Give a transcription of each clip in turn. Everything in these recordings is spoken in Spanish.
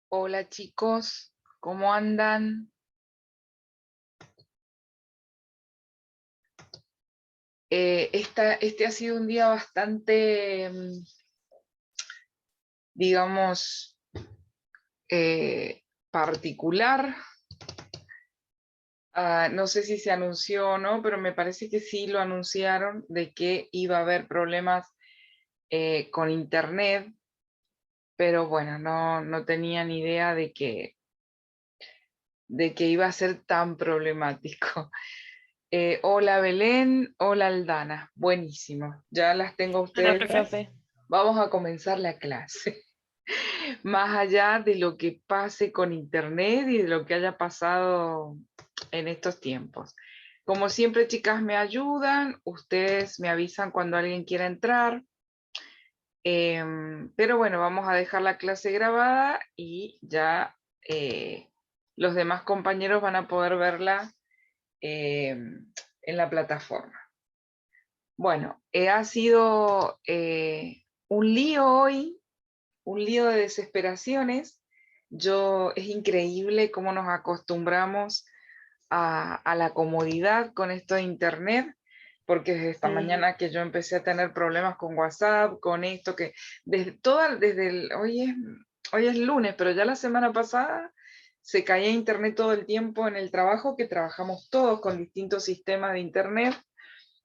Hola chicos, ¿cómo andan? Este ha sido un día bastante, digamos, particular. No sé si se anunció o no, pero me parece que sí lo anunciaron de que iba a haber problemas con internet, pero bueno, no tenía ni idea de que iba a ser tan problemático. Hola Belén, hola Aldana, buenísimo, ya las tengo a Hola, ustedes. profe. Vamos a comenzar la clase. Más allá de lo que pase con internet y de lo que haya pasado en estos tiempos. Como siempre, chicas, me ayudan, ustedes me avisan cuando alguien quiera entrar. Pero bueno, vamos a dejar la clase grabada y ya los demás compañeros van a poder verla en la plataforma. Bueno, ha sido un lío hoy, un lío de desesperaciones. Es increíble cómo nos acostumbramos a la comodidad con esto de internet, porque desde esta Ujú. mañana que yo empecé a tener problemas con WhatsApp, con esto que hoy es lunes, pero ya la semana pasada se caía internet todo el tiempo en el trabajo, que trabajamos todos con distintos sistemas de internet,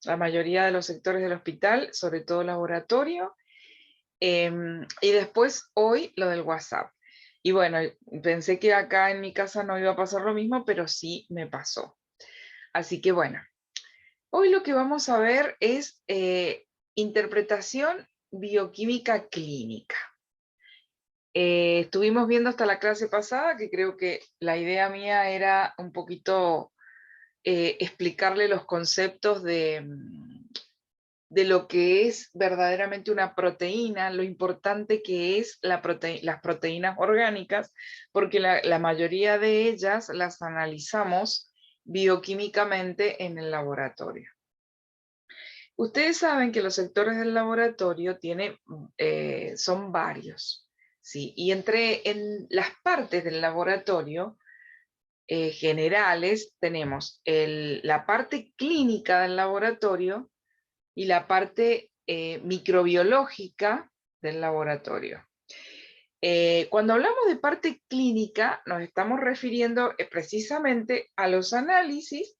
la mayoría de los sectores del hospital, sobre todo laboratorio. Y después hoy lo del WhatsApp. Y bueno, pensé que acá en mi casa no iba a pasar lo mismo, pero sí me pasó. Así que bueno, hoy lo que vamos a ver es interpretación bioquímica clínica. Estuvimos viendo hasta la clase pasada, que creo que la idea mía era un poquito explicarle los conceptos de lo que es verdaderamente una proteína, lo importante que es las proteínas orgánicas, porque la mayoría de ellas las analizamos bioquímicamente en el laboratorio. Ustedes saben que los sectores del laboratorio son varios, ¿sí? Y en las partes del laboratorio generales tenemos la parte clínica del laboratorio y la parte microbiológica del laboratorio. Cuando hablamos de parte clínica, nos estamos refiriendo precisamente a los análisis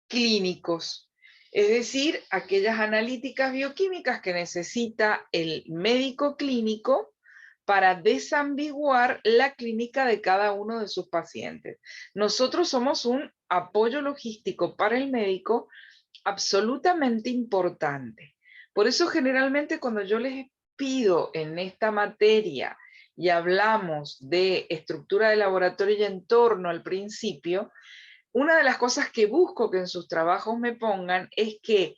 clínicos, es decir, aquellas analíticas bioquímicas que necesita el médico clínico para desambiguar la clínica de cada uno de sus pacientes. Nosotros somos un apoyo logístico para el médico absolutamente importante. Por eso generalmente cuando yo les pido en esta materia y hablamos de estructura de laboratorio y entorno al principio, una de las cosas que busco que en sus trabajos me pongan es que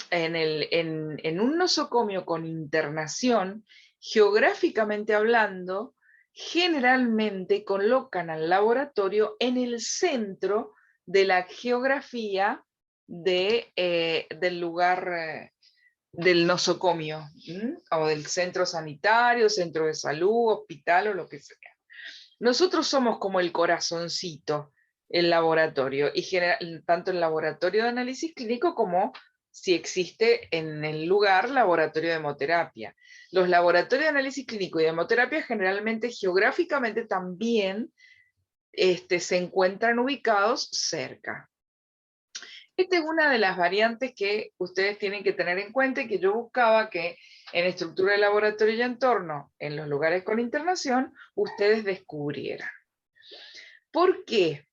en un nosocomio con internación, geográficamente hablando, generalmente colocan al laboratorio en el centro de la geografía del lugar del nosocomio, o del centro sanitario, centro de salud, hospital o lo que sea. Nosotros somos como el corazoncito, el laboratorio, y tanto el laboratorio de análisis clínico como si existe en el lugar laboratorio de hemoterapia. Los laboratorios de análisis clínico y de hemoterapia generalmente geográficamente también se encuentran ubicados cerca. Esta es una de las variantes que ustedes tienen que tener en cuenta y que yo buscaba que en estructura de laboratorio y entorno, en los lugares con internación, ustedes descubrieran. ¿Por qué?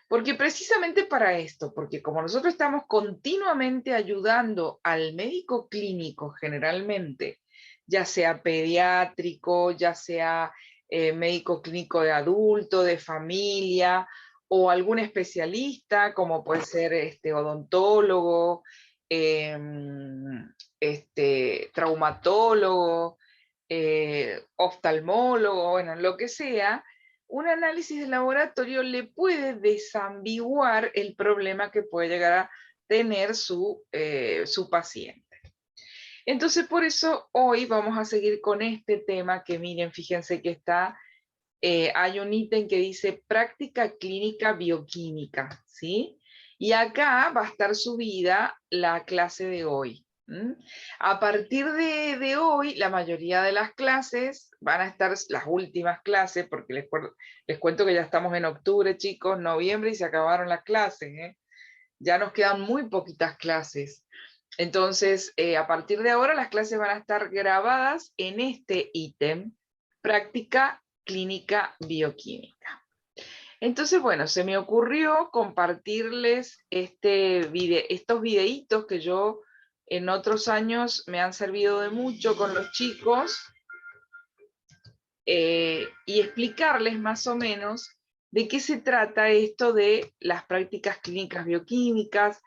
Porque precisamente para esto, porque como nosotros estamos continuamente ayudando al médico clínico generalmente, ya sea pediátrico, ya sea médico clínico de adulto, de familia, o algún especialista, como puede ser odontólogo, traumatólogo, oftalmólogo, bueno, lo que sea, un análisis de laboratorio le puede desambiguar el problema que puede llegar a tener su paciente. Entonces, por eso hoy vamos a seguir con este tema que miren, fíjense que está hay un ítem que dice práctica clínica bioquímica, ¿sí? Y acá va a estar subida la clase de hoy. A partir de hoy, la mayoría de las clases van a estar, las últimas clases, porque les cuento que ya estamos en octubre, chicos, noviembre, y se acabaron las clases, ¿eh? Ya nos quedan muy poquitas clases. Entonces, a partir de ahora, las clases van a estar grabadas en este ítem, práctica clínica bioquímica. Entonces, bueno, se me ocurrió compartirles estos videitos que yo en otros años me han servido de mucho con los chicos, y explicarles más o menos de qué se trata esto de las prácticas clínicas bioquímicas,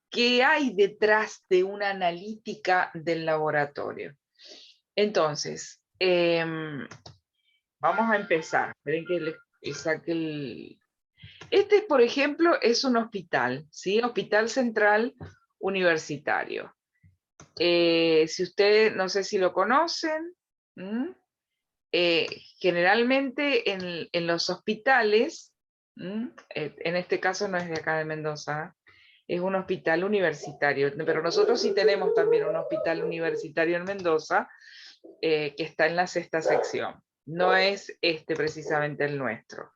qué hay detrás de una analítica del laboratorio. Entonces, vamos a empezar. Esperen que les saque el... Este, por ejemplo, es un hospital, ¿sí? Hospital Central Universitario. Si ustedes, no sé si lo conocen, generalmente en los hospitales, en este caso no es de acá de Mendoza, es un hospital universitario, pero nosotros sí tenemos también un hospital universitario en Mendoza, que está en la 6ª sección. No es precisamente el nuestro,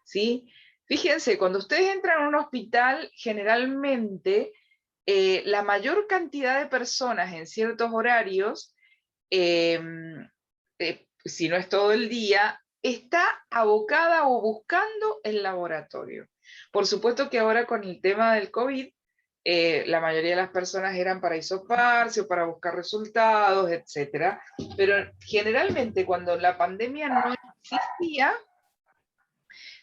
¿sí? Fíjense, cuando ustedes entran a un hospital, generalmente la mayor cantidad de personas en ciertos horarios, si no es todo el día, está abocada o buscando el laboratorio. Por supuesto que ahora con el tema del COVID, la mayoría de las personas eran para hisoparse o para buscar resultados, etc. Pero generalmente cuando la pandemia no existía,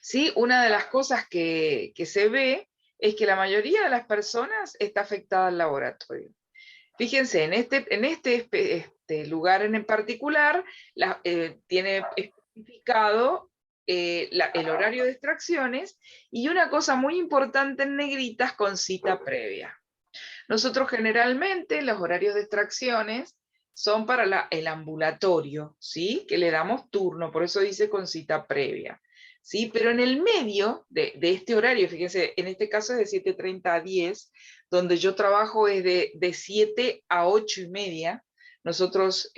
¿sí? Una de las cosas que se ve es que la mayoría de las personas está afectada al laboratorio. Fíjense, en este lugar en particular, tiene especificado el horario de extracciones, y una cosa muy importante en negritas con cita previa. Nosotros generalmente los horarios de extracciones son para el ambulatorio, ¿sí? Que le damos turno, por eso dice con cita previa, ¿sí? Pero en el medio de este horario, fíjense, en este caso es de 7:30 a 10, donde yo trabajo es de 7 a 8:30. Nosotros,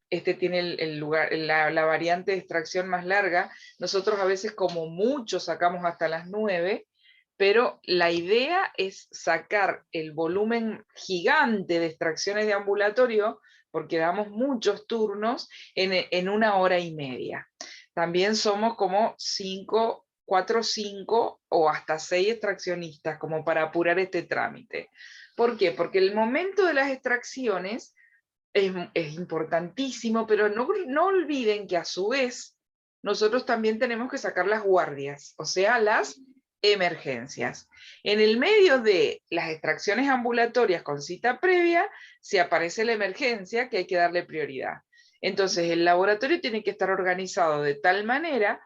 este tiene el lugar, la variante de extracción más larga. Nosotros a veces como mucho sacamos hasta las 9, pero la idea es sacar el volumen gigante de extracciones de ambulatorio, porque damos muchos turnos en 1 hora y media. También somos como 4 o 5 o hasta 6 extraccionistas, como para apurar este trámite. ¿Por qué? Porque el momento de las extracciones es importantísimo, pero no olviden que a su vez nosotros también tenemos que sacar las guardias, o sea, las emergencias. En el medio de las extracciones ambulatorias con cita previa, se aparece la emergencia que hay que darle prioridad. Entonces, el laboratorio tiene que estar organizado de tal manera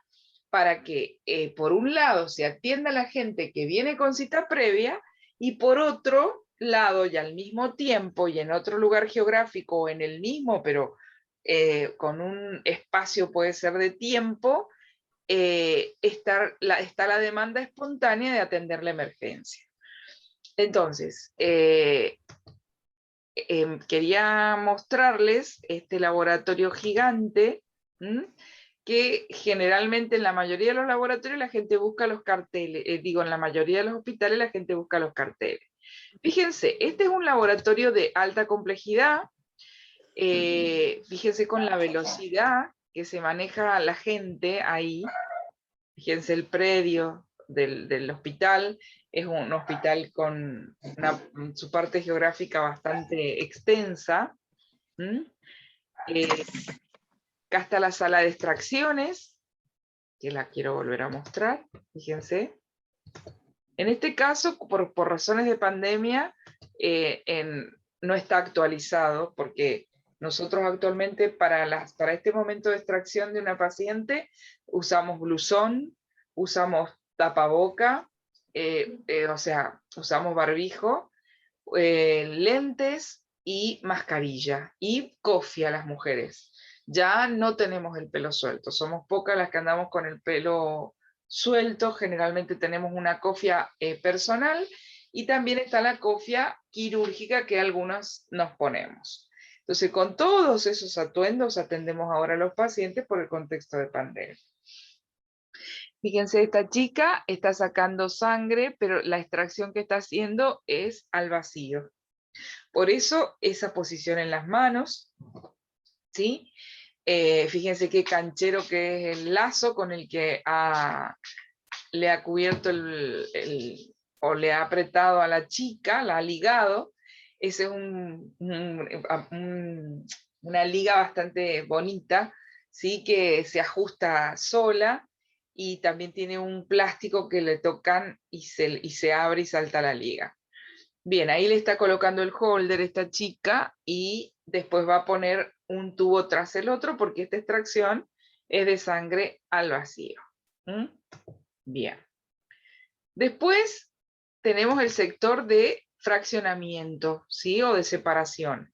para que, por un lado, se atienda a la gente que viene con cita previa, y por otro lado, y al mismo tiempo, y en otro lugar geográfico, o en el mismo, pero con un espacio puede ser de tiempo, está la demanda espontánea de atender la emergencia. Entonces, quería mostrarles este laboratorio gigante, que generalmente en la mayoría de los laboratorios la gente busca los carteles, en la mayoría de los hospitales la gente busca los carteles. Fíjense, este es un laboratorio de alta complejidad. Fíjense con la velocidad que se maneja la gente ahí. Fíjense el predio del hospital, es un hospital con su parte geográfica bastante extensa. Acá está la sala de extracciones, que la quiero volver a mostrar, fíjense. En este caso, por razones de pandemia, no está actualizado, porque nosotros actualmente para este momento de extracción de una paciente usamos blusón, usamos tapaboca, o sea, usamos barbijo, lentes y mascarilla, y cofia a las mujeres. ya no tenemos el pelo suelto. Somos pocas las que andamos con el pelo suelto, generalmente tenemos una cofia personal, y también está la cofia quirúrgica que algunas nos ponemos. Entonces, con todos esos atuendos atendemos ahora a los pacientes por el contexto de pandemia. Fíjense, esta chica está sacando sangre, pero la extracción que está haciendo es al vacío. Por eso, esa posición en las manos, ¿sí? Fíjense qué canchero que es el lazo con el que le ha cubierto o le ha apretado a la chica, la ha ligado. Ese es una liga bastante bonita, ¿sí? Que se ajusta sola, y también tiene un plástico que le tocan y se abre y salta la liga. Bien, ahí le está colocando el holder esta chica, y después va a poner un tubo tras el otro porque esta extracción es de sangre al vacío. ¿Mm? Bien. Después tenemos el sector de fraccionamiento, ¿sí? O de separación,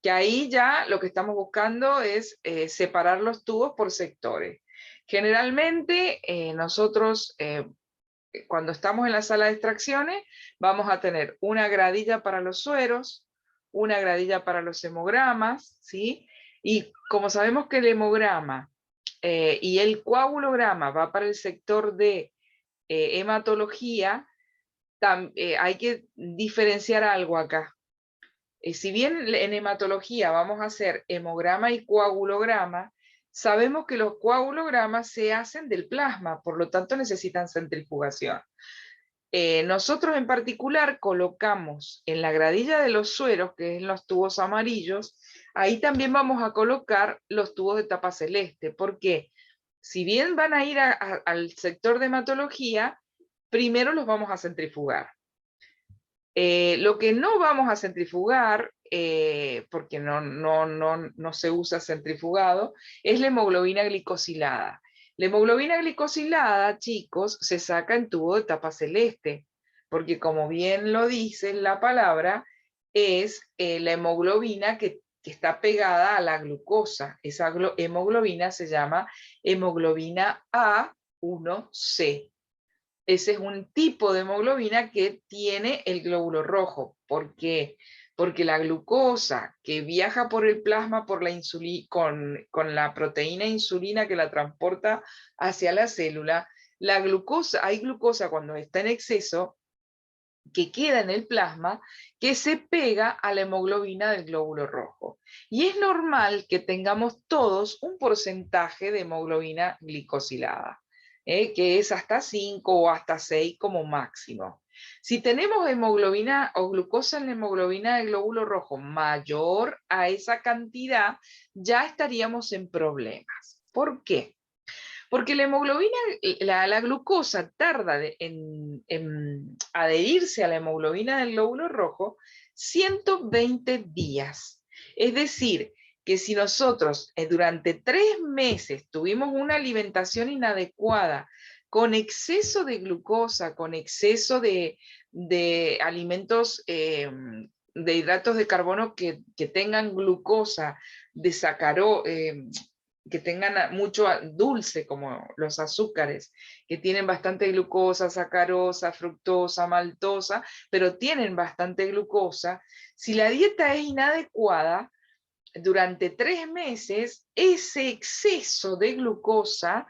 que ahí ya lo que estamos buscando es separar los tubos por sectores. Generalmente nosotros cuando estamos en la sala de extracciones vamos a tener una gradilla para los sueros, una gradilla para los hemogramas, ¿sí? Y como sabemos que el hemograma y el coagulograma va para el sector de hematología, hay que diferenciar algo acá. Si bien en hematología vamos a hacer hemograma y coagulograma, sabemos que los coagulogramas se hacen del plasma, por lo tanto necesitan centrifugación. Nosotros en particular colocamos en la gradilla de los sueros, que es en los tubos amarillos, ahí también vamos a colocar los tubos de tapa celeste, porque si bien van a ir al sector de hematología, primero los vamos a centrifugar. Lo que no vamos a centrifugar, porque no se usa centrifugado, es la hemoglobina glicosilada. La hemoglobina glicosilada, chicos, se saca en tubo de tapa celeste, porque como bien lo dice la palabra, es la hemoglobina que está pegada a la glucosa. Esa hemoglobina se llama hemoglobina A1C. Ese es un tipo de hemoglobina que tiene el glóbulo rojo. ¿Por qué? Porque la glucosa que viaja por el plasma por la con la proteína insulina que la transporta hacia la célula, la glucosa, hay glucosa cuando está en exceso que queda en el plasma, que se pega a la hemoglobina del glóbulo rojo. Y es normal que tengamos todos un porcentaje de hemoglobina glicosilada, que es hasta 5 o hasta 6 como máximo. Si tenemos hemoglobina o glucosa en la hemoglobina del glóbulo rojo mayor a esa cantidad, ya estaríamos en problemas. ¿Por qué? Porque la hemoglobina, la glucosa tarda en adherirse a la hemoglobina del glóbulo rojo 120 días. Es decir, que si nosotros durante 3 meses tuvimos una alimentación inadecuada, con exceso de glucosa, con exceso de alimentos, de hidratos de carbono que tengan glucosa, de que tengan mucho dulce, como los azúcares, que tienen bastante glucosa, sacarosa, fructosa, maltosa, pero tienen bastante glucosa. Si la dieta es inadecuada, durante 3 meses, ese exceso de glucosa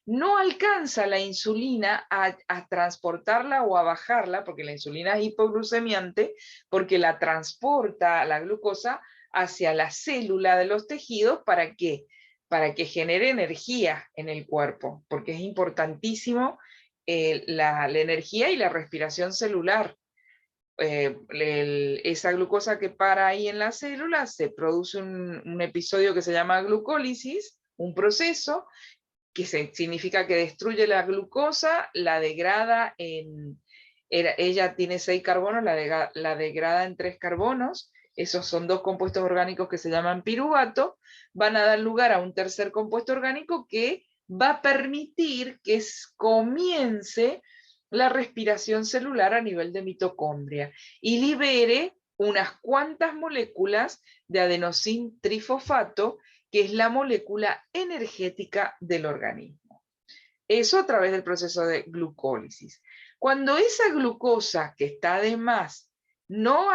no alcanza la insulina a transportarla o a bajarla, porque la insulina es hipoglucemiante, porque la transporta la glucosa hacia la célula de los tejidos. ¿Para qué? Para que genere energía en el cuerpo, porque es importantísimo la energía y la respiración celular. Esa glucosa que para ahí en la célula, se produce un episodio que se llama glucólisis, un proceso que significa que destruye la glucosa, la degrada ella tiene 6 carbonos, la degrada en 3 carbonos. Esos son 2 compuestos orgánicos que se llaman piruvato, van a dar lugar a un tercer compuesto orgánico que va a permitir que comience la respiración celular a nivel de mitocondria y libere unas cuantas moléculas de adenosín trifosfato, que es la molécula energética del organismo. Eso a través del proceso de glucólisis. Cuando esa glucosa que está de más no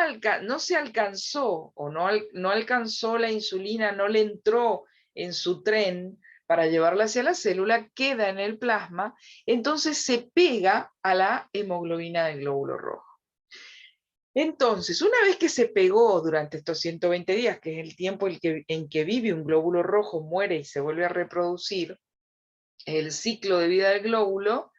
se alcanzó o no alcanzó la insulina, no le entró en su tren para llevarla hacia la célula, queda en el plasma, entonces se pega a la hemoglobina del glóbulo rojo. Entonces, una vez que se pegó durante estos 120 días, que es el tiempo en que vive un glóbulo rojo, muere y se vuelve a reproducir, el ciclo de vida del glóbulo,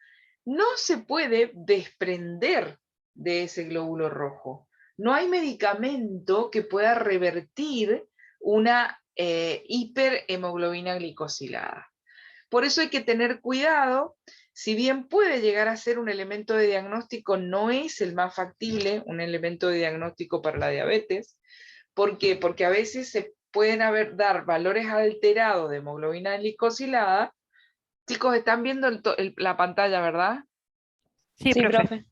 no se puede desprender de ese glóbulo rojo. No hay medicamento que pueda revertir una hiperhemoglobina glicosilada. Por eso hay que tener cuidado. Si bien puede llegar a ser un elemento de diagnóstico, no es el más factible, un elemento de diagnóstico para la diabetes. ¿Por qué? Porque a veces se pueden dar valores alterados de hemoglobina glicosilada. Chicos, están viendo la pantalla, ¿verdad? Sí, profe.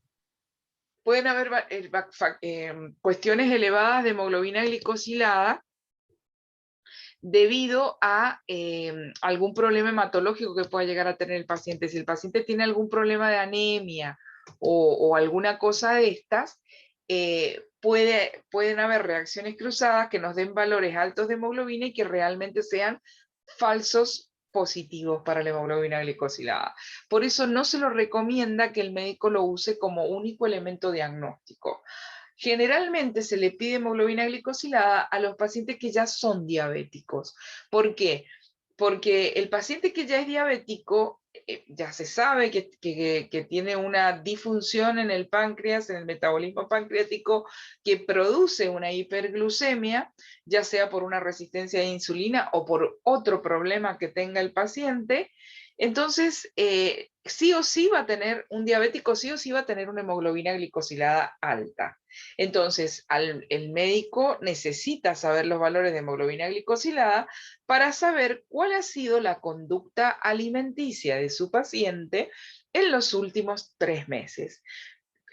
Pueden haber cuestiones elevadas de hemoglobina glicosilada debido a algún problema hematológico que pueda llegar a tener el paciente. Si el paciente tiene algún problema de anemia o alguna cosa de estas, pueden haber reacciones cruzadas que nos den valores altos de hemoglobina y que realmente sean falsos positivos para la hemoglobina glicosilada. Por eso no se lo recomienda que el médico lo use como único elemento diagnóstico. Generalmente se le pide hemoglobina glicosilada a los pacientes que ya son diabéticos. ¿Por qué? Porque el paciente que ya es diabético, ya se sabe que tiene una disfunción en el páncreas, en el metabolismo pancreático, que produce una hiperglucemia, ya sea por una resistencia a insulina o por otro problema que tenga el paciente. Entonces, sí o sí va a tener, un diabético sí o sí va a tener una hemoglobina glicosilada alta. Entonces, el médico necesita saber los valores de hemoglobina glicosilada para saber cuál ha sido la conducta alimenticia de su paciente en los últimos 3 meses.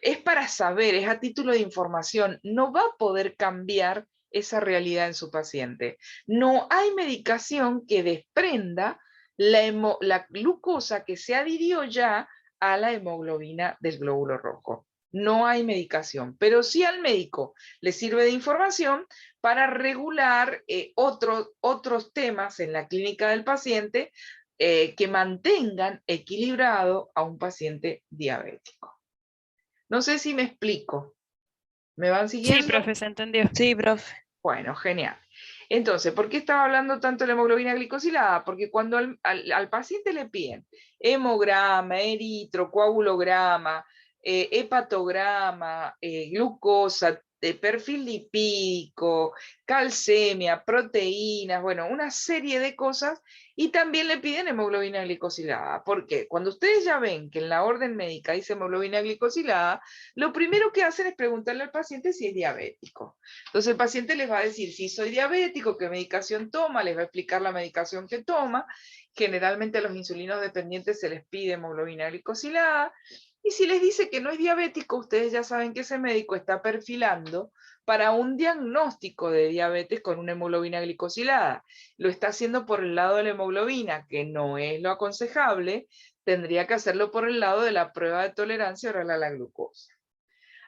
Es para saber, es a título de información, no va a poder cambiar esa realidad en su paciente. No hay medicación que desprenda la glucosa que se adhirió ya a la hemoglobina del glóbulo rojo. No hay medicación, pero sí al médico le sirve de información para regular otros temas en la clínica del paciente que mantengan equilibrado a un paciente diabético. No sé si me explico. ¿Me van Sí, siguiendo? profe, se entendió. Sí, profe. Bueno, genial. Entonces, ¿por qué estaba hablando tanto de la hemoglobina glicosilada? Porque cuando al paciente le piden hemograma, eritro, coagulograma, hepatograma, glucosa, perfil lipídico, calcemia, proteínas, bueno, una serie de cosas, y también le piden hemoglobina glicosilada. ¿Por qué? Cuando ustedes ya ven que en la orden médica dice hemoglobina glicosilada, lo primero que hacen es preguntarle al paciente si es diabético. Entonces el paciente les va a decir si soy diabético, qué medicación toma, les va a explicar la medicación que toma. Generalmente a los insulinos dependientes se les pide hemoglobina glicosilada. Y si les dice que no es diabético, ustedes ya saben que ese médico está perfilando para un diagnóstico de diabetes con una hemoglobina glicosilada. Lo está haciendo por el lado de la hemoglobina, que no es lo aconsejable, tendría que hacerlo por el lado de la prueba de tolerancia oral a la glucosa.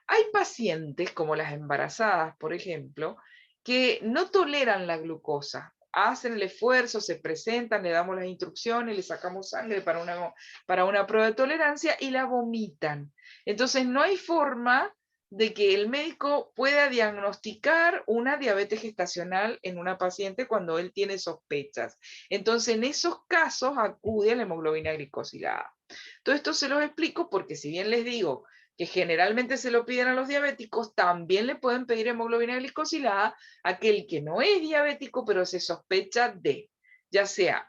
Hay pacientes, como las embarazadas, por ejemplo, que no toleran la glucosa. Hacen el esfuerzo, se presentan, le damos las instrucciones, le sacamos sangre para una prueba de tolerancia y la vomitan. Entonces no hay forma de que el médico pueda diagnosticar una diabetes gestacional en una paciente cuando él tiene sospechas. Entonces en esos casos acude a la hemoglobina glicosilada. Todo esto se los explico porque si bien les digo que generalmente se lo piden a los diabéticos, también le pueden pedir hemoglobina glicosilada a aquel que no es diabético, pero se sospecha de, ya sea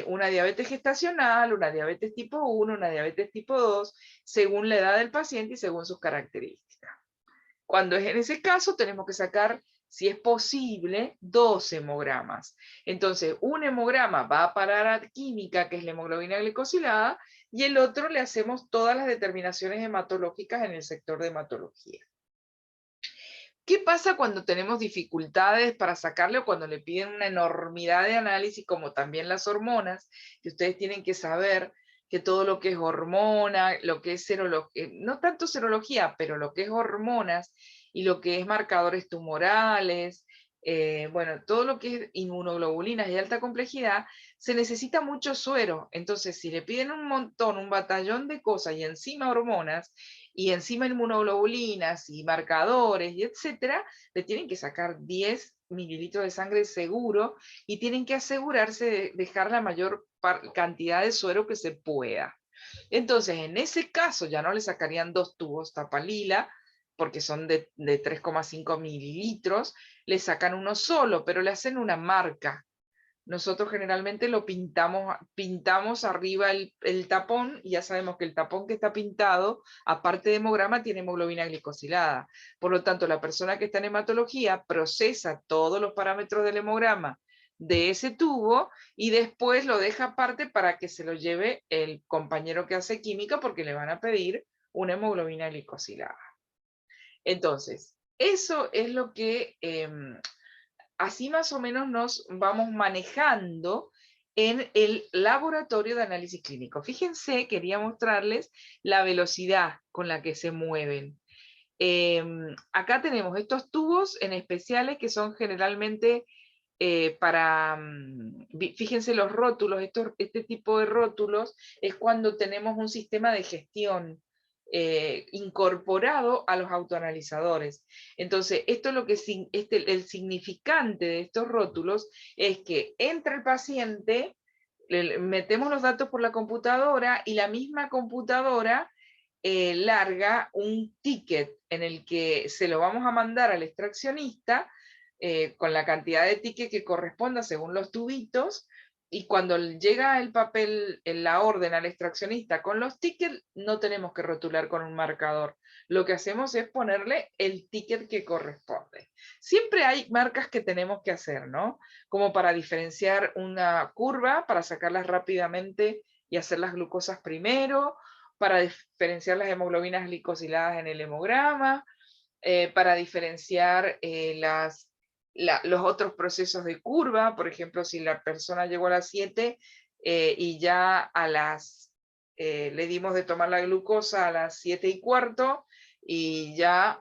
una diabetes gestacional, una diabetes tipo 1, una diabetes tipo 2, según la edad del paciente y según sus características. Cuando es en ese caso, tenemos que sacar, si es posible, 2 hemogramas. Entonces, un hemograma va a parar a química, que es la hemoglobina glicosilada, y el otro le hacemos todas las determinaciones hematológicas en el sector de hematología. ¿Qué pasa cuando tenemos dificultades para sacarle o cuando le piden una enormidad de análisis, como también las hormonas, que ustedes tienen que saber que todo lo que es hormona, lo que es no tanto serología, pero lo que es hormonas y lo que es marcadores tumorales, bueno, todo lo que es inmunoglobulinas y alta complejidad, se necesita mucho suero. Entonces, si le piden un montón, un batallón de cosas y encima hormonas, y encima inmunoglobulinas y marcadores y etcétera, le tienen que sacar 10 mililitros de sangre seguro y tienen que asegurarse de dejar la mayor cantidad de suero que se pueda. Entonces, en ese caso ya no le sacarían 2 tubos tapalila, porque son de 3,5 mililitros, le sacan uno solo, pero le hacen una marca. Nosotros generalmente lo pintamos arriba el tapón, y ya sabemos que el tapón que está pintado, aparte de hemograma, tiene hemoglobina glicosilada. Por lo tanto, la persona que está en hematología procesa todos los parámetros del hemograma de ese tubo y después lo deja aparte para que se lo lleve el compañero que hace química, porque le van a pedir una hemoglobina glicosilada. Entonces, eso es lo que así más o menos nos vamos manejando en el laboratorio de análisis clínico. Fíjense, quería mostrarles la velocidad con la que se mueven. Acá tenemos estos tubos en especiales que son generalmente fíjense los rótulos, este tipo de rótulos es cuando tenemos un sistema de gestión incorporado a los autoanalizadores. Entonces, esto es lo que el significante de estos rótulos es que entra el paciente, metemos los datos por la computadora y la misma computadora larga un ticket en el que se lo vamos a mandar al extraccionista con la cantidad de ticket que corresponda según los tubitos, y cuando llega el papel, en la orden al extraccionista con los tickets, no tenemos que rotular con un marcador. Lo que hacemos es ponerle el ticket que corresponde. Siempre hay marcas que tenemos que hacer, ¿no? Como para diferenciar una curva, para sacarlas rápidamente y hacer las glucosas primero, para diferenciar las hemoglobinas glicosiladas en el hemograma, para diferenciar los otros procesos de curva. Por ejemplo, si la persona llegó a las 7 y ya le dimos de tomar la glucosa a las 7:15, y ya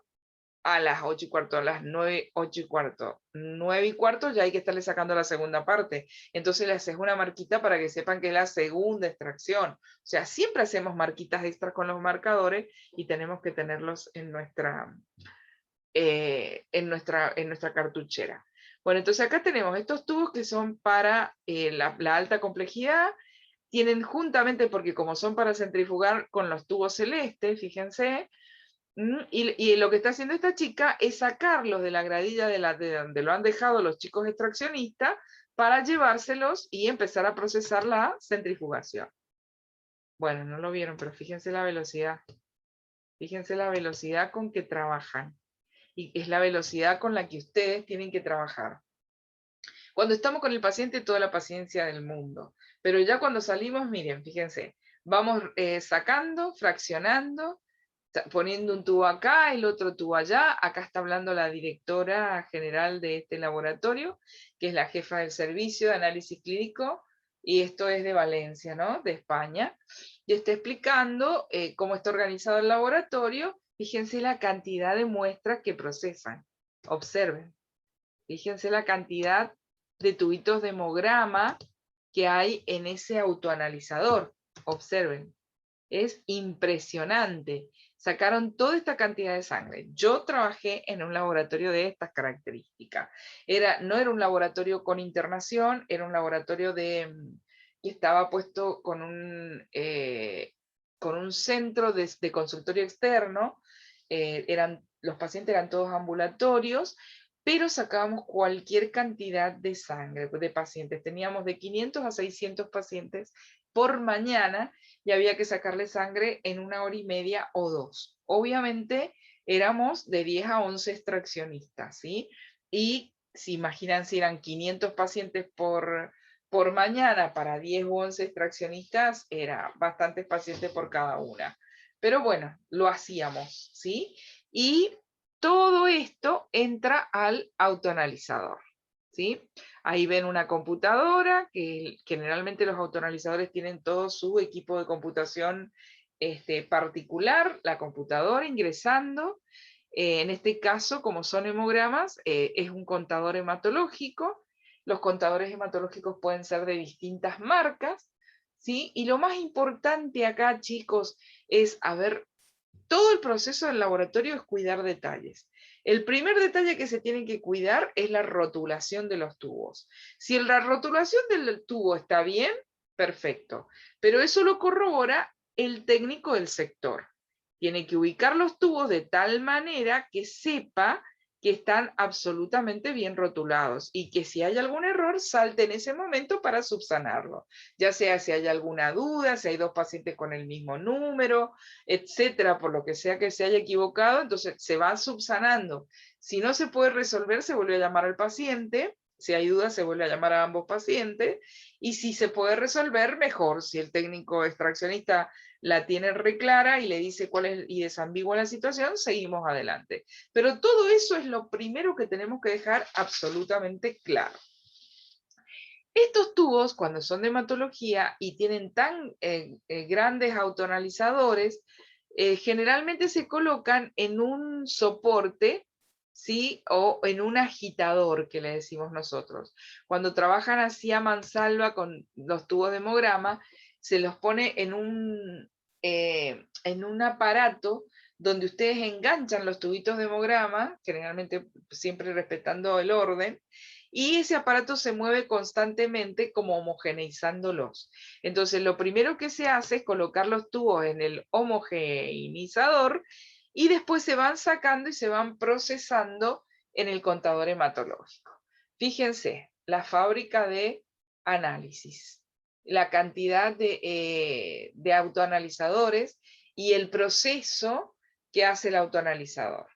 a las 8:15, a las 9, 8:15, 9:15, ya hay que estarle sacando la segunda parte. Entonces le haces una marquita para que sepan que es la segunda extracción. O sea, siempre hacemos marquitas extras con los marcadores y tenemos que tenerlos en nuestra cartuchera. Bueno, entonces acá tenemos estos tubos que son para la alta complejidad. Tienen juntamente, porque como son para centrifugar, con los tubos celestes, fíjense, y lo que está haciendo esta chica es sacarlos de la gradilla de donde lo han dejado los chicos extraccionistas para llevárselos y empezar a procesar la centrifugación. Bueno, no lo vieron, pero fíjense la velocidad. Fíjense la velocidad con que trabajan. Y es la velocidad con la que ustedes tienen que trabajar. Cuando estamos con el paciente, toda la paciencia del mundo. Pero ya cuando salimos, miren, fíjense, vamos sacando, fraccionando, poniendo un tubo acá, el otro tubo allá. Acá está hablando la directora general de este laboratorio, que es la jefa del servicio de análisis clínico, y esto es de Valencia, ¿no? De España. Y está explicando cómo está organizado el laboratorio. Fíjense la cantidad de muestras que procesan. Observen. Fíjense la cantidad de tubitos de hemograma que hay en ese autoanalizador. Observen. Es impresionante. Sacaron toda esta cantidad de sangre. Yo trabajé en un laboratorio de estas características. No era un laboratorio con internación, era un laboratorio que estaba puesto con un centro de consultorio externo. Los pacientes eran todos ambulatorios, pero sacábamos cualquier cantidad de sangre de pacientes. Teníamos de 500 a 600 pacientes por mañana, y había que sacarle sangre en 1 hora y media o 2. Obviamente éramos de 10 a 11 extraccionistas, ¿sí? Y si imaginan, si eran 500 pacientes por mañana para 10 u 11 extraccionistas, era bastantes pacientes por cada una. Pero bueno, lo hacíamos, ¿sí? Y todo esto entra al autoanalizador, ¿sí? Ahí ven una computadora, que generalmente los autoanalizadores tienen todo su equipo de computación particular, la computadora ingresando. En este caso, como son hemogramas, es un contador hematológico. Los contadores hematológicos pueden ser de distintas marcas, ¿sí? Y lo más importante acá, chicos, es, todo el proceso del laboratorio es cuidar detalles. El primer detalle que se tiene que cuidar es la rotulación de los tubos. Si la rotulación del tubo está bien, perfecto. Pero eso lo corrobora el técnico del sector. Tiene que ubicar los tubos de tal manera que sepa que están absolutamente bien rotulados y que si hay algún error salte en ese momento para subsanarlo. Ya sea si hay alguna duda, si hay dos pacientes con el mismo número, etcétera, por lo que sea que se haya equivocado, entonces se va subsanando. Si no se puede resolver, se vuelve a llamar al paciente. Si hay dudas, se vuelve a llamar a ambos pacientes. Y si se puede resolver, mejor. Si el técnico extraccionista la tiene reclara y le dice cuál es y desambigua la situación, seguimos adelante. Pero todo eso es lo primero que tenemos que dejar absolutamente claro. Estos tubos, cuando son de hematología y tienen tan grandes autoanalizadores, generalmente se colocan en un soporte, ¿sí? O en un agitador, que le decimos nosotros. Cuando trabajan así a mansalva con los tubos de hemograma, se los pone en un aparato donde ustedes enganchan los tubitos de hemograma, generalmente siempre respetando el orden, y ese aparato se mueve constantemente como homogeneizándolos. Entonces lo primero que se hace es colocar los tubos en el homogeneizador y después se van sacando y se van procesando en el contador hematológico. Fíjense, la fábrica de análisis, la cantidad de autoanalizadores y el proceso que hace el autoanalizador.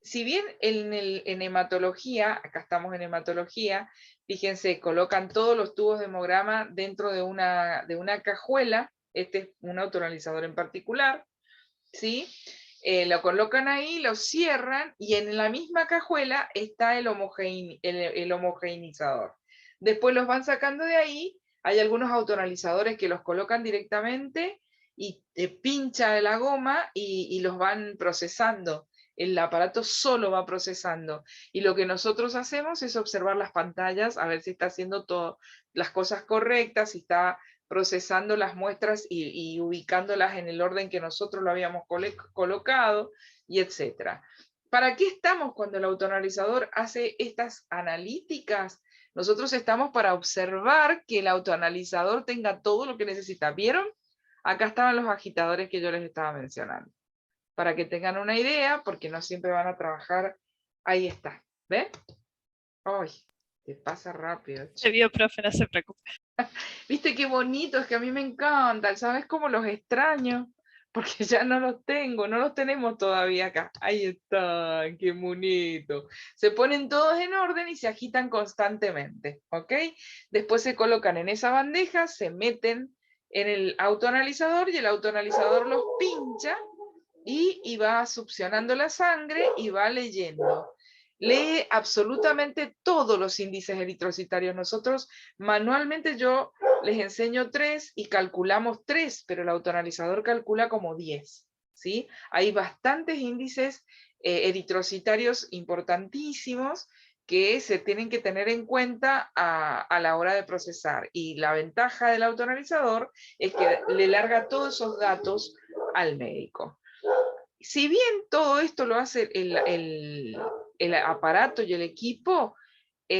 Si bien en hematología, acá estamos en hematología, fíjense, colocan todos los tubos de hemograma dentro de una cajuela, este es un autoanalizador en particular, ¿sí? Lo colocan ahí, lo cierran y en la misma cajuela está el homogeneizador. Después los van sacando de ahí, hay algunos autoanalizadores que los colocan directamente y pincha la goma y los van procesando. El aparato solo va procesando. Y lo que nosotros hacemos es observar las pantallas, a ver si está haciendo todas las cosas correctas, si está procesando las muestras y ubicándolas en el orden que nosotros lo habíamos colocado, y etcétera. ¿Para qué estamos cuando el autoanalizador hace estas analíticas? Nosotros estamos para observar que el autoanalizador tenga todo lo que necesita. ¿Vieron? Acá estaban los agitadores que yo les estaba mencionando. Para que tengan una idea, porque no siempre van a trabajar. Ahí está. ¿Ven? ¡Ay! Te pasa rápido. Se vio, profe, no se preocupe. ¿Viste qué bonito? Es que a mí me encantan. ¿Sabes cómo los extraño? Porque ya no los tengo, no los tenemos todavía acá. Ahí están, qué bonito. Se ponen todos en orden y se agitan constantemente, ¿ok? Después se colocan en esa bandeja, se meten en el autoanalizador y el autoanalizador los pincha y va succionando la sangre y va leyendo. Lee absolutamente todos los índices eritrocitarios. Nosotros manualmente yo les enseño 3 y calculamos 3, pero el autoanalizador calcula como 10. ¿Sí? Hay bastantes índices eritrocitarios importantísimos que se tienen que tener en cuenta a la hora de procesar. Y la ventaja del autoanalizador es que le larga todos esos datos al médico. Si bien todo esto lo hace el aparato y el equipo,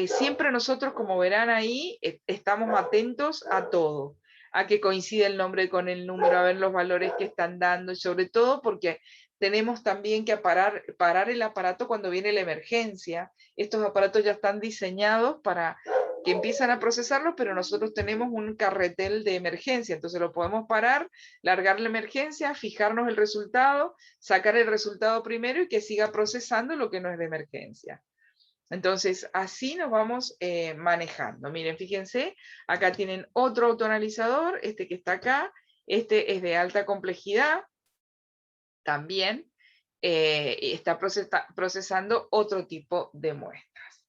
siempre nosotros, como verán ahí, estamos atentos a todo, a que coincida el nombre con el número, a ver los valores que están dando, y sobre todo porque tenemos también que parar el aparato cuando viene la emergencia. Estos aparatos ya están diseñados para que empiezan a procesarlos, pero nosotros tenemos un carretel de emergencia, entonces lo podemos parar, largar la emergencia, fijarnos el resultado, sacar el resultado primero y que siga procesando lo que no es de emergencia. Entonces, así nos vamos manejando. Miren, fíjense, acá tienen otro autoanalizador, este que está acá, este es de alta complejidad también. y está procesando otro tipo de muestras.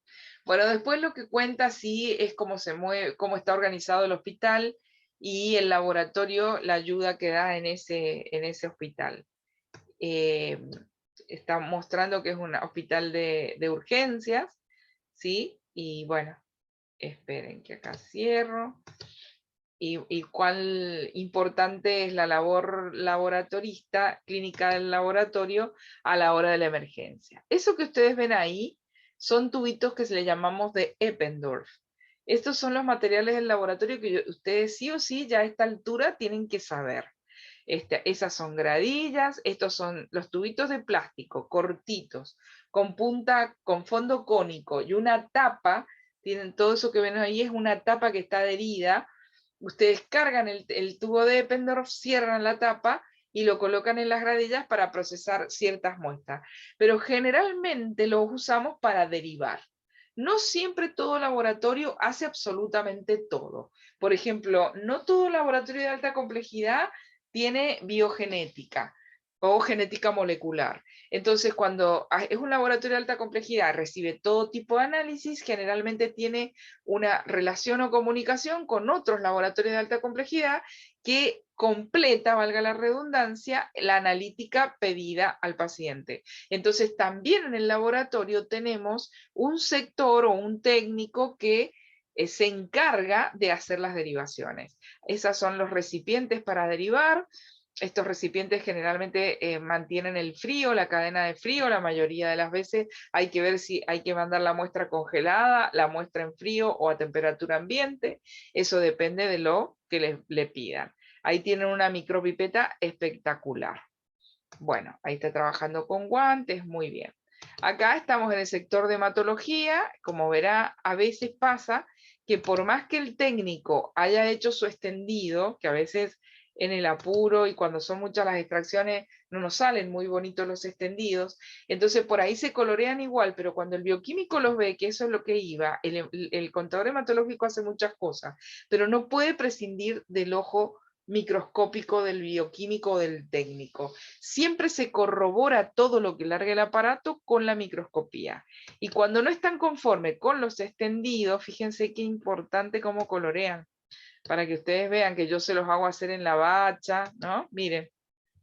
Bueno, después lo que cuenta sí es cómo se mueve, cómo está organizado el hospital y el laboratorio, la ayuda que da en ese hospital. Está mostrando que es un hospital de urgencias, ¿sí? Y bueno, esperen que acá cierro. Y cuál importante es la labor laboratorista, clínica del laboratorio, a la hora de la emergencia. Eso que ustedes ven ahí son tubitos que se le llamamos de Eppendorf. Estos son los materiales del laboratorio que ustedes sí o sí ya a esta altura tienen que saber. Esas son gradillas, estos son los tubitos de plástico, cortitos, con punta, con fondo cónico y una tapa. Tienen todo eso que ven ahí, es una tapa que está adherida. Ustedes cargan el tubo de Eppendorf, cierran la tapa y lo colocan en las gradillas para procesar ciertas muestras. Pero generalmente lo usamos para derivar. No siempre todo laboratorio hace absolutamente todo. Por ejemplo, no todo laboratorio de alta complejidad tiene biogenética o genética molecular. Entonces, cuando es un laboratorio de alta complejidad, recibe todo tipo de análisis, generalmente tiene una relación o comunicación con otros laboratorios de alta complejidad que completa, valga la redundancia, la analítica pedida al paciente. Entonces, también en el laboratorio tenemos un sector o un técnico que se encarga de hacer las derivaciones. Esos son los recipientes para derivar. Estos recipientes generalmente mantienen el frío, la cadena de frío, la mayoría de las veces hay que ver si hay que mandar la muestra congelada, la muestra en frío o a temperatura ambiente, eso depende de lo que le pidan. Ahí tienen una micropipeta espectacular. Bueno, ahí está trabajando con guantes, muy bien. Acá estamos en el sector de hematología, como verá, a veces pasa que por más que el técnico haya hecho su extendido, que a veces en el apuro y cuando son muchas las extracciones no nos salen muy bonitos los extendidos, entonces por ahí se colorean igual, pero cuando el bioquímico los ve, que eso es lo que iba, el contador hematológico hace muchas cosas, pero no puede prescindir del ojo microscópico del bioquímico o del técnico. Siempre se corrobora todo lo que larga el aparato con la microscopía. Y cuando no están conformes con los extendidos, fíjense qué importante cómo colorean, para que ustedes vean que yo se los hago hacer en la bacha, ¿no? Miren,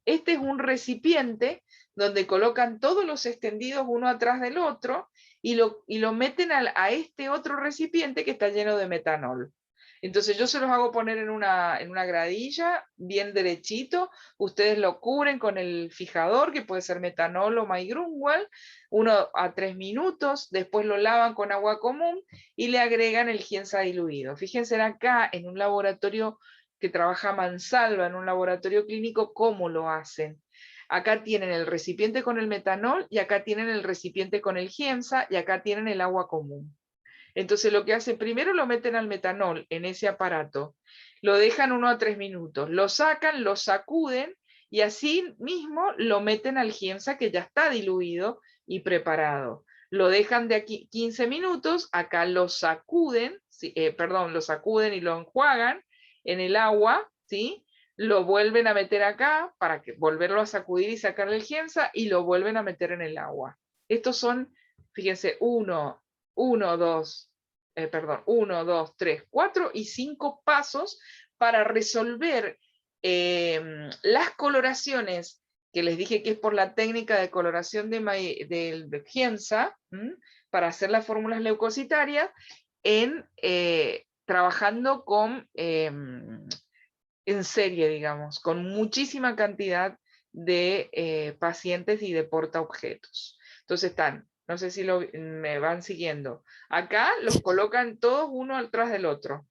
este es un recipiente donde colocan todos los extendidos uno atrás del otro y lo meten a este otro recipiente que está lleno de metanol. Entonces yo se los hago poner en una gradilla, bien derechito, ustedes lo cubren con el fijador, que puede ser metanol o Maigrunwald, 1 a 3 minutos, después lo lavan con agua común y le agregan el giemsa diluido. Fíjense acá en un laboratorio que trabaja mansalva, en un laboratorio clínico, cómo lo hacen. Acá tienen el recipiente con el metanol, y acá tienen el recipiente con el giemsa, y acá tienen el agua común. Entonces lo que hacen, primero lo meten al metanol en ese aparato, lo dejan 1 a 3 minutos, lo sacan, lo sacuden, y así mismo lo meten al giemsa que ya está diluido y preparado. Lo dejan de aquí 15 minutos, acá lo sacuden, lo sacuden y lo enjuagan en el agua, ¿sí? Lo vuelven a meter acá para volverlo a sacudir y sacarle el giemsa, y lo vuelven a meter en el agua. Estos son, fíjense, 1, 2, 3, 4 y 5 pasos para resolver las coloraciones que les dije que es por la técnica de coloración del giemsa, para hacer las fórmulas leucocitarias, trabajando en serie, digamos, con muchísima cantidad de pacientes y de portaobjetos. Entonces están, no sé si me van siguiendo. Acá los colocan todos uno atrás del otro.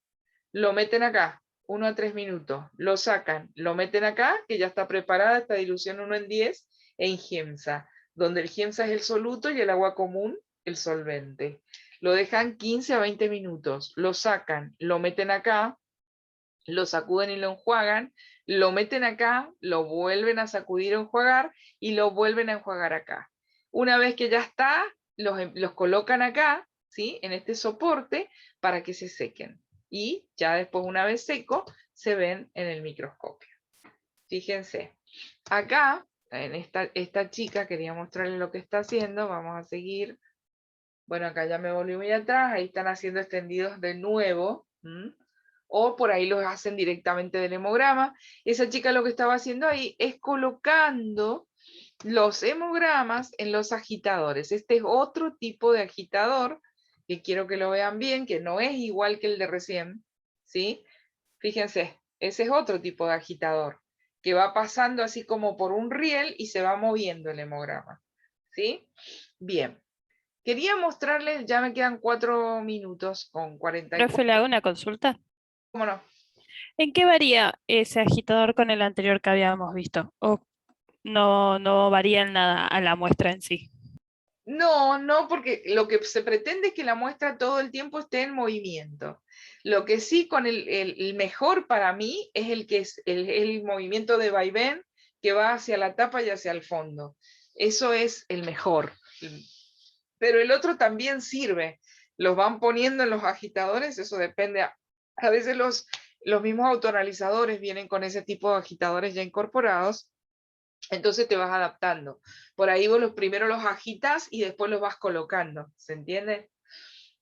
Lo meten acá, 1 a 3 minutos. Lo sacan, lo meten acá, que ya está preparada esta dilución 1 en 10, en giemsa, donde el giemsa es el soluto y el agua común el solvente. Lo dejan 15 a 20 minutos. Lo sacan, lo meten acá, lo sacuden y lo enjuagan, lo meten acá, lo vuelven a sacudir o enjuagar y lo vuelven a enjuagar acá. Una vez que ya está, los colocan acá, ¿sí? En este soporte para que se sequen. Y ya después, una vez seco, se ven en el microscopio. Fíjense, acá en esta chica, quería mostrarles lo que está haciendo, vamos a seguir. Bueno, acá ya me volví muy atrás, ahí están haciendo extendidos de nuevo, o por ahí los hacen directamente del hemograma. Esa chica lo que estaba haciendo ahí es colocando los hemogramas en los agitadores. Este es otro tipo de agitador, que quiero que lo vean bien, que no es igual que el de recién, ¿sí? Fíjense, ese es otro tipo de agitador, que va pasando así como por un riel y se va moviendo el hemograma, ¿sí? Bien. Quería mostrarles, ya me quedan 4 minutos con 44. Profe, le hago una consulta. ¿Cómo no? ¿En qué varía ese agitador con el anterior que habíamos visto? ¿O no varía en nada a la muestra en sí? No, no, porque lo que se pretende es que la muestra todo el tiempo esté en movimiento. Lo que sí con el mejor para mí es el que es el movimiento de vaivén que va hacia la tapa y hacia el fondo. Eso es el mejor. Pero el otro también sirve. Los van poniendo en los agitadores, eso depende. A veces los mismos autoanalizadores vienen con ese tipo de agitadores ya incorporados, entonces te vas adaptando. Por ahí vos los primero los agitas y después los vas colocando, ¿se entiende?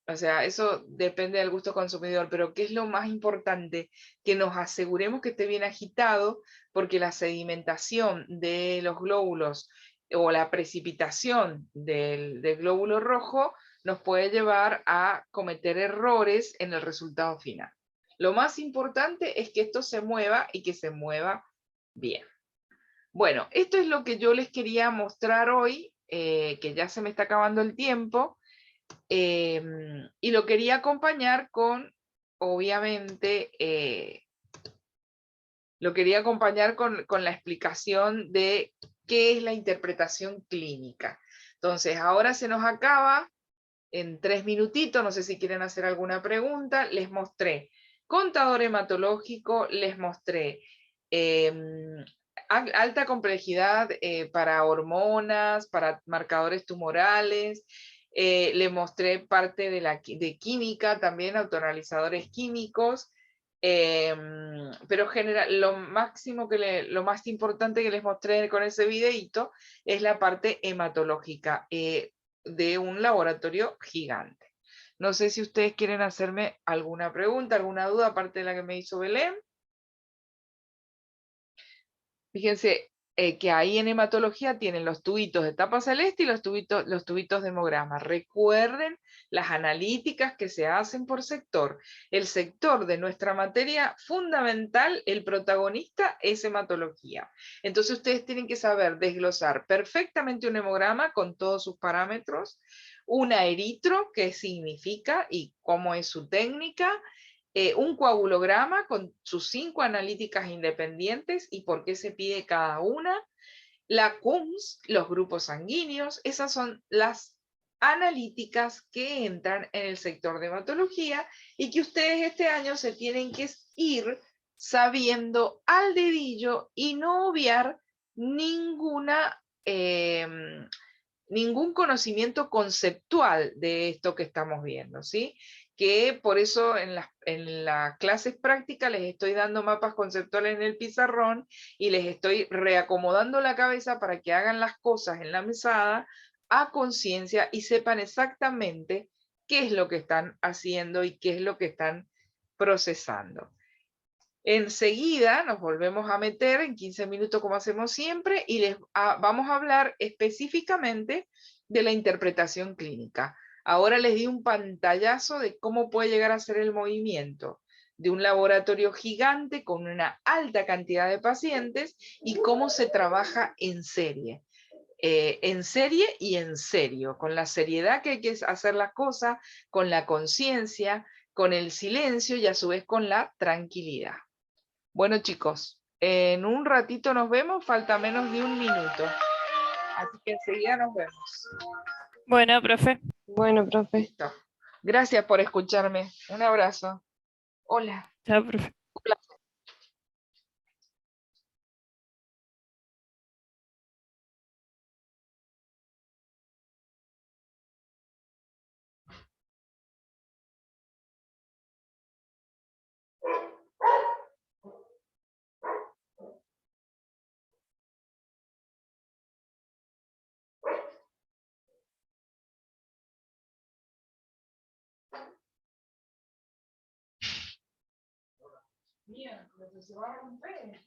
O sea, eso depende del gusto consumidor, pero ¿qué es lo más importante? Que nos aseguremos que esté bien agitado, porque la sedimentación de los glóbulos o la precipitación del glóbulo rojo nos puede llevar a cometer errores en el resultado final. Lo más importante es que esto se mueva y que se mueva bien. Bueno, esto es lo que yo les quería mostrar hoy, que ya se me está acabando el tiempo. Y lo quería acompañar con, obviamente, lo quería acompañar con la explicación de qué es la interpretación clínica. Entonces, ahora se nos acaba en 3 minutitos, no sé si quieren hacer alguna pregunta. Les mostré contador hematológico, les mostré alta complejidad para hormonas, para marcadores tumorales, le mostré parte de química, también autoanalizadores químicos, pero lo máximo lo más importante que les mostré con ese videito es la parte hematológica de un laboratorio gigante. No sé si ustedes quieren hacerme alguna pregunta, alguna duda, aparte de la que me hizo Belén. Fíjense que ahí en hematología tienen los tubitos de tapa celeste y los tubitos de hemograma. Recuerden las analíticas que se hacen por sector. El sector de nuestra materia fundamental, el protagonista es hematología. Entonces ustedes tienen que saber desglosar perfectamente un hemograma con todos sus parámetros, una eritro, qué significa y cómo es su técnica, un coagulograma con sus 5 analíticas independientes y por qué se pide cada una, la CUMS, los grupos sanguíneos, esas son las analíticas que entran en el sector de hematología y que ustedes este año se tienen que ir sabiendo al dedillo y no obviar ninguna, ningún conocimiento conceptual de esto que estamos viendo, ¿sí? Que por eso en las clases prácticas les estoy dando mapas conceptuales en el pizarrón y les estoy reacomodando la cabeza para que hagan las cosas en la mesada a conciencia y sepan exactamente qué es lo que están haciendo y qué es lo que están procesando. Enseguida nos volvemos a meter en 15 minutos como hacemos siempre y vamos a hablar específicamente de la interpretación clínica. Ahora les di un pantallazo de cómo puede llegar a ser el movimiento de un laboratorio gigante con una alta cantidad de pacientes y cómo se trabaja en serie. En serie y en serio, con la seriedad que hay que hacer las cosas, con la conciencia, con el silencio y a su vez con la tranquilidad. Bueno, chicos, en un ratito nos vemos, falta menos de un minuto. Así que enseguida nos vemos. Bueno, profe. Bueno, profe. Listo. Gracias por escucharme. Un abrazo. Hola. Chao, profe. Mira, se va a romper.